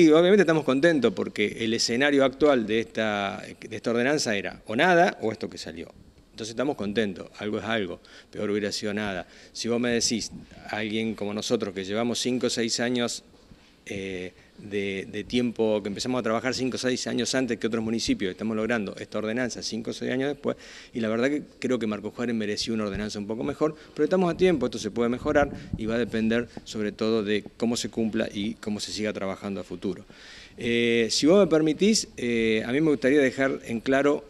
Y obviamente estamos contentos porque el escenario actual de esta ordenanza era o nada o esto que salió. Entonces estamos contentos, algo es algo, peor hubiera sido nada. Si vos me decís a alguien como nosotros que llevamos 5 o 6 años de tiempo, que empezamos a trabajar 5 o 6 años antes que otros municipios, estamos logrando esta ordenanza 5 o 6 años después, y la verdad que creo que Marcos Juárez mereció una ordenanza un poco mejor, pero estamos a tiempo, esto se puede mejorar y va a depender sobre todo de cómo se cumpla y cómo se siga trabajando a futuro. Si vos me permitís, a mí me gustaría dejar en claro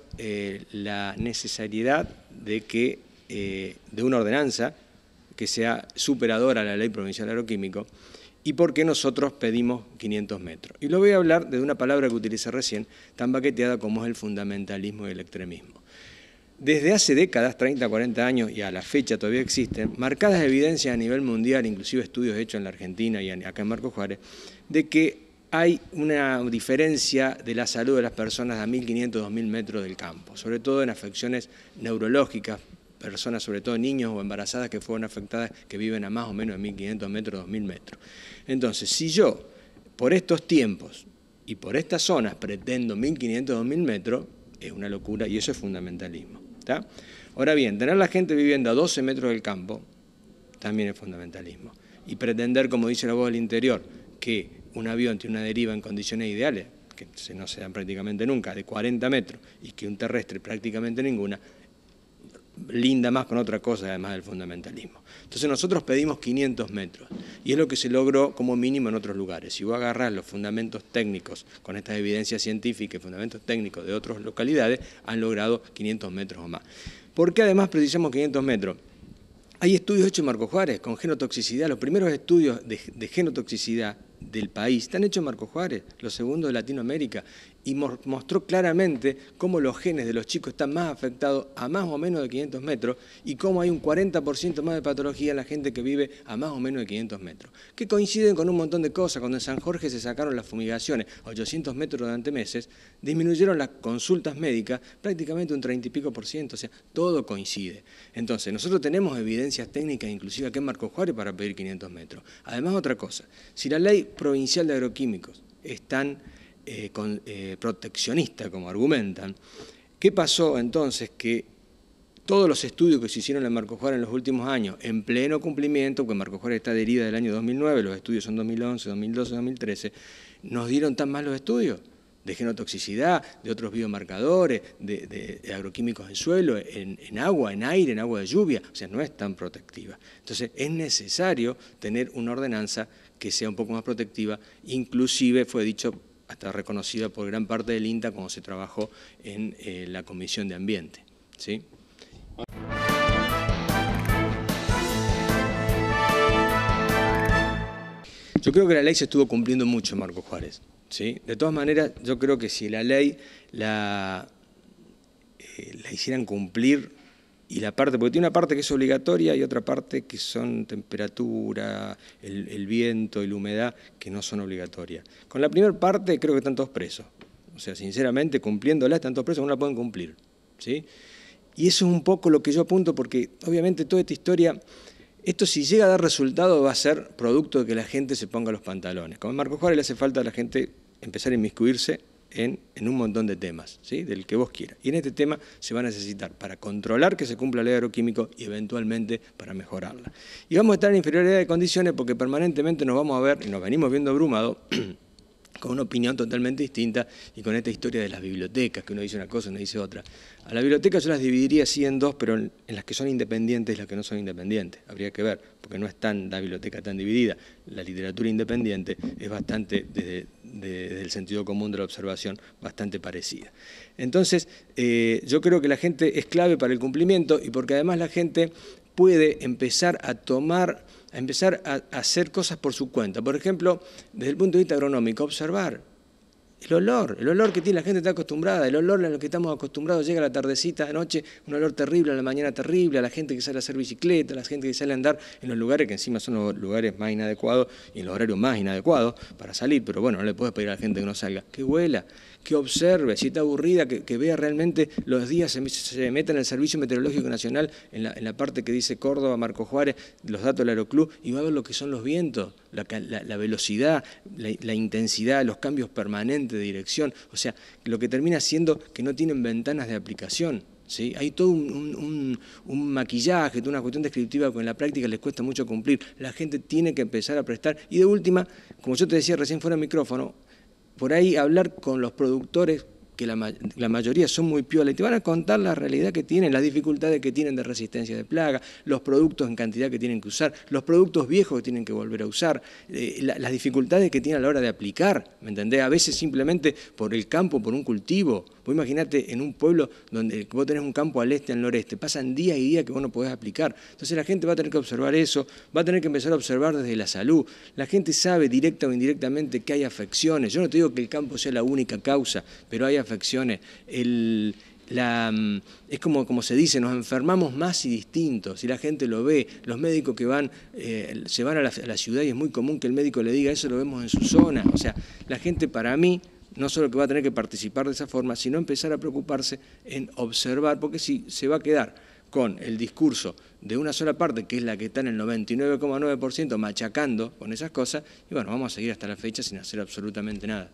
la necesariedad de una ordenanza que sea superadora a la Ley Provincial de Agroquímicos, y por qué nosotros pedimos 500 metros. Y lo voy a hablar de una palabra que utilicé recién, tan baqueteada como es el fundamentalismo y el extremismo. Desde hace décadas, 30, 40 años, y a la fecha todavía existen, marcadas evidencias a nivel mundial, inclusive estudios hechos en la Argentina y acá en Marcos Juárez, de que hay una diferencia de la salud de las personas a 1.500, 2.000 metros del campo, sobre todo en afecciones neurológicas, personas, sobre todo niños o embarazadas que fueron afectadas, que viven a más o menos de 1.500 metros, 2.000 metros. Entonces, si yo, por estos tiempos y por estas zonas, pretendo 1.500, 2.000 metros, es una locura y eso es fundamentalismo. ¿Tá? Ahora bien, tener la gente viviendo a 12 metros del campo también es fundamentalismo. Y pretender, como dice la voz del interior, que un avión tiene una deriva en condiciones ideales, que no se dan prácticamente nunca, de 40 metros, y que un terrestre prácticamente ninguna, linda más con otra cosa además del fundamentalismo. Entonces nosotros pedimos 500 metros y es lo que se logró como mínimo en otros lugares. Si vos agarrás los fundamentos técnicos con estas evidencias científicas y fundamentos técnicos de otras localidades, han logrado 500 metros o más. ¿Por qué además precisamos 500 metros? Hay estudios hechos en Marcos Juárez con genotoxicidad, los primeros estudios de genotoxicidad del país están hechos en Marcos Juárez, los segundos de Latinoamérica, y mostró claramente cómo los genes de los chicos están más afectados a más o menos de 500 metros y cómo hay un 40% más de patología en la gente que vive a más o menos de 500 metros, que coinciden con un montón de cosas. Cuando en San Jorge se sacaron las fumigaciones a 800 metros durante meses, disminuyeron las consultas médicas prácticamente un 30 y pico %, o sea, todo coincide. Entonces, nosotros tenemos evidencias técnicas, inclusive aquí en Marcos Juárez, para pedir 500 metros. Además, otra cosa, si la Ley Provincial de Agroquímicos es tan proteccionista como argumentan, ¿qué pasó entonces? Que todos los estudios que se hicieron en Marcos Juárez en los últimos años, en pleno cumplimiento, porque Marcos Juárez está adherida del año 2009, los estudios son 2011, 2012, 2013, nos dieron tan mal los estudios de genotoxicidad, de otros biomarcadores, de agroquímicos en suelo, en agua, en aire, en agua de lluvia, o sea, no es tan protectiva. Entonces, es necesario tener una ordenanza que sea un poco más protectiva, inclusive fue dicho hasta reconocida por gran parte del INTA cuando se trabajó en la Comisión de Ambiente. ¿Sí? Yo creo que la ley se estuvo cumpliendo mucho en Marcos Juárez. ¿Sí? De todas maneras, yo creo que si la ley la hicieran cumplir, y la parte, porque tiene una parte que es obligatoria y otra parte que son temperatura, el viento y la humedad, que no son obligatorias. Con la primera parte creo que están todos presos. O sea, sinceramente, cumpliéndola están todos presos, no la pueden cumplir. ¿Sí? Y eso es un poco lo que yo apunto, porque obviamente toda esta historia, esto si llega a dar resultado va a ser producto de que la gente se ponga los pantalones. Como en Marcos Juárez le hace falta a la gente empezar a inmiscuirse en un montón de temas, ¿sí? Del que vos quieras. Y en este tema se va a necesitar para controlar que se cumpla la ley de agroquímicos y eventualmente para mejorarla. Y vamos a estar en inferioridad de condiciones porque permanentemente nos vamos a ver, y nos venimos viendo abrumados, con una opinión totalmente distinta y con esta historia de las bibliotecas, que uno dice una cosa, uno dice otra. A las bibliotecas yo las dividiría así en dos, pero en las que son independientes y las que no son independientes. Habría que ver, porque no es la biblioteca tan dividida. La literatura independiente es bastante, desde el sentido común de la observación, bastante parecida. Entonces, yo creo que la gente es clave para el cumplimiento y porque además la gente puede empezar a hacer cosas por su cuenta. Por ejemplo, desde el punto de vista agronómico, observar el olor que tiene la gente está acostumbrada, el olor a lo que estamos acostumbrados, llega a la tardecita, de noche, un olor terrible, a la mañana terrible, a la gente que sale a hacer bicicleta, a la gente que sale a andar en los lugares que encima son los lugares más inadecuados y en los horarios más inadecuados para salir, pero bueno, no le puedes pedir a la gente que no salga, que huela, que observe, si está aburrida, que vea realmente los días, se meta en el Servicio Meteorológico Nacional, en la parte que dice Córdoba, Marcos Juárez, los datos del Aeroclub, y va a ver lo que son los vientos. la velocidad, la intensidad, los cambios permanentes de dirección, o sea, lo que termina siendo que no tienen ventanas de aplicación. ¿Sí? Hay todo un maquillaje, toda una cuestión descriptiva que en la práctica les cuesta mucho cumplir. La gente tiene que empezar a prestar. Y de última, como yo te decía recién fuera del micrófono, por ahí hablar con los productores, que la mayoría son muy piola, y te van a contar la realidad que tienen, las dificultades que tienen de resistencia de plaga, los productos en cantidad que tienen que usar, los productos viejos que tienen que volver a usar, las dificultades que tienen a la hora de aplicar, ¿me entendés? A veces simplemente por el campo, por un cultivo. Vos imaginate en un pueblo donde vos tenés un campo al este, al noreste, pasan días y días que vos no podés aplicar. Entonces la gente va a tener que observar eso, va a tener que empezar a observar desde la salud. La gente sabe directa o indirectamente que hay afecciones. Yo no te digo que el campo sea la única causa, pero hay afecciones. Es como se dice, nos enfermamos más y distintos, y la gente lo ve. Los médicos que se van a la ciudad y es muy común que el médico le diga, eso lo vemos en su zona. O sea, la gente para mí no solo que va a tener que participar de esa forma, sino empezar a preocuparse en observar, porque si se va a quedar con el discurso de una sola parte, que es la que está en el 99,9% machacando con esas cosas, y bueno, vamos a seguir hasta la fecha sin hacer absolutamente nada.